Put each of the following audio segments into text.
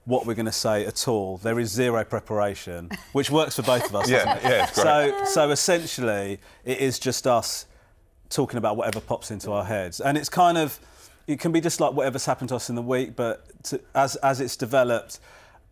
what we're going to say at all. There is zero preparation, which works for both of us, doesn't it? Yeah, it's great. So essentially, it is just us talking about whatever pops into our heads. And it's kind of, it can be just like whatever's happened to us in the week, but as it's developed,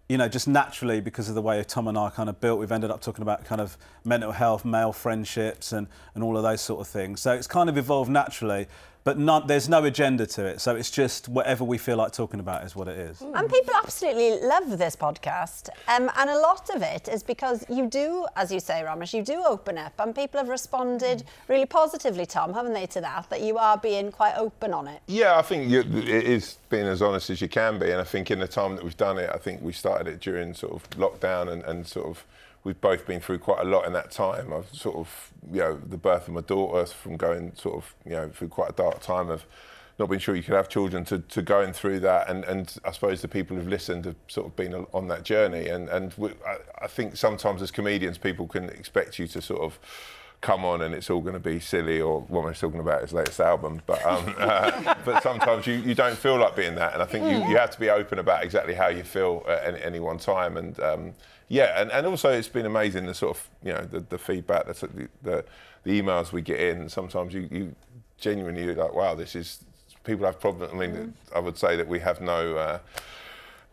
you know, just naturally, because of the way Tom and I kind of built, we've ended up talking about kind of mental health, male friendships and all of those sort of things. So it's kind of evolved naturally, but there's no agenda to it. So it's just whatever we feel like talking about is what it is. And people absolutely love this podcast. And a lot of it is because you do, as you say, Romesh, you do open up, and people have responded really positively, Tom, haven't they, to that you are being quite open on it? Yeah, I think it is being as honest as you can be. And I think in the time that we've done it, I think we started it during sort of lockdown and sort of, we've both been through quite a lot in that time. I've sort of, you know, the birth of my daughter, from going sort of, you know, through quite a dark time of not being sure you could have children, to going through that. And I suppose the people who've listened have sort of been on that journey. And I think sometimes as comedians, people can expect you to sort of come on and it's all going to be silly, or Romesh's talking about his latest album, but but sometimes you don't feel like being that, and I think you have to be open about exactly how you feel at any one time. And yeah, and also it's been amazing, the sort of, you know, the feedback, the emails we get in. Sometimes you genuinely, you're like, wow, this is, people have problems. I mean, I would say that we have no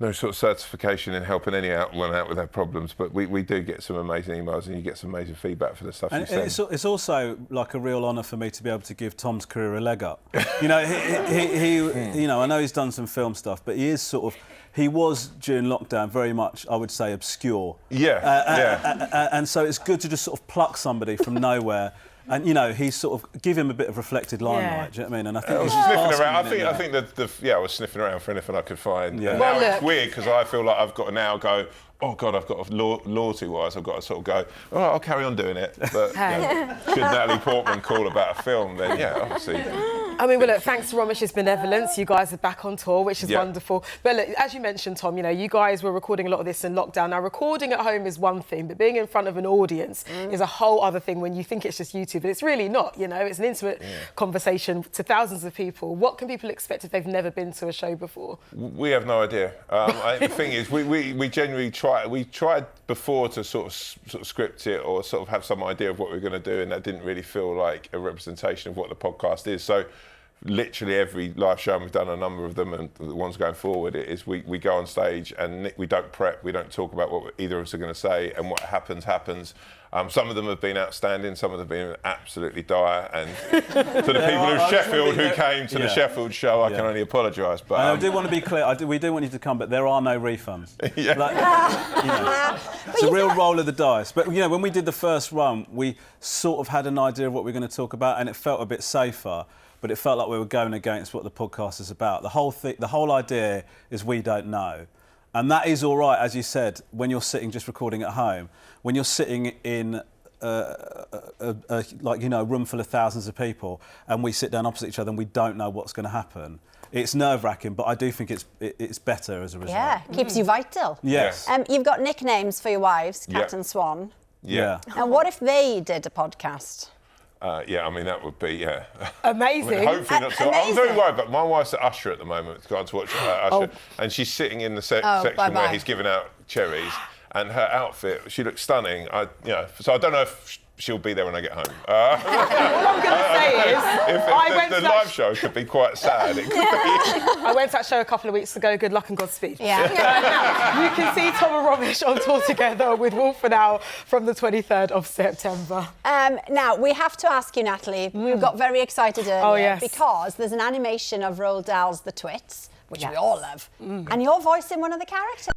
sort of certification in helping anyone out with their problems, but we do get some amazing emails, and you get some amazing feedback for the stuff you send. It's also like a real honour for me to be able to give Tom's career a leg up. You know, he you know, I know he's done some film stuff, but he is sort of, he was during lockdown very much, I would say, obscure. Yeah, and so it's good to just sort of pluck somebody from nowhere. And, you know, he sort of give him a bit of reflected limelight, do you know what I mean? And I think I was sniffing around. I think that I was sniffing around for anything I could find. Yeah. And now it's weird, because I feel like I've got to now go, oh God, I've got to, loyalty-wise, I've got to sort of go, oh, I'll carry on doing it. But you know, should Natalie Portman call about a film, then yeah, obviously. I mean, well, look, thanks to Romesh's benevolence, you guys are back on tour, which is wonderful. But look, as you mentioned, Tom, you know, you guys were recording a lot of this in lockdown. Now, recording at home is one thing, but being in front of an audience is a whole other thing when you think it's just YouTube, but it's really not, you know. It's an intimate conversation to thousands of people. What can people expect if they've never been to a show before? We have no idea. The thing is, we genuinely tried before to sort of script it, or sort of have some idea of what we were going to do, and that didn't really feel like a representation of what the podcast is. So literally every live show, and we've done a number of them, and the ones going forward, it is we go on stage and we don't prep, we don't talk about what either of us are going to say, and what happens. Some of them have been outstanding, some of them have been absolutely dire, and to the people of Sheffield who came to the Sheffield show, I can only apologise. But I do want to be clear, we do want you to come, but there are no refunds. You know, it's a real roll of the dice. But, you know, when we did the first run, we sort of had an idea of what we were going to talk about, and it felt a bit safer. But it felt like we were going against what the podcast is about. The whole idea is we don't know. And that is all right, as you said, when you're sitting just recording at home. When you're sitting in like, you know, a room full of thousands of people, and we sit down opposite each other and we don't know what's going to happen. It's nerve-wracking, but I do think it's better as a result. Yeah, keeps you vital. Yes. You've got nicknames for your wives, Cat and Swan. Yeah. And what if they did a podcast? Yeah, I mean, that would be, amazing. I mean, hopefully not so. I'm very worried, but my wife's at Usher at the moment, going to watch Usher, and she's sitting in the section where he's giving out cherries, and her outfit, she looks stunning. So I don't know if she'll be there when I get home. All I'm going to say is... the live show could be quite sad. It could be. I went to that show a couple of weeks ago. Good luck and Godspeed. Yeah. You can see Tom and Romesh on tour together with Wolf for Now from the 23rd of September. Now, we have to ask you, Natalie, we got very excited earlier because there's an animation of Roald Dahl's The Twits, which we all love, and you're voicing one of the characters.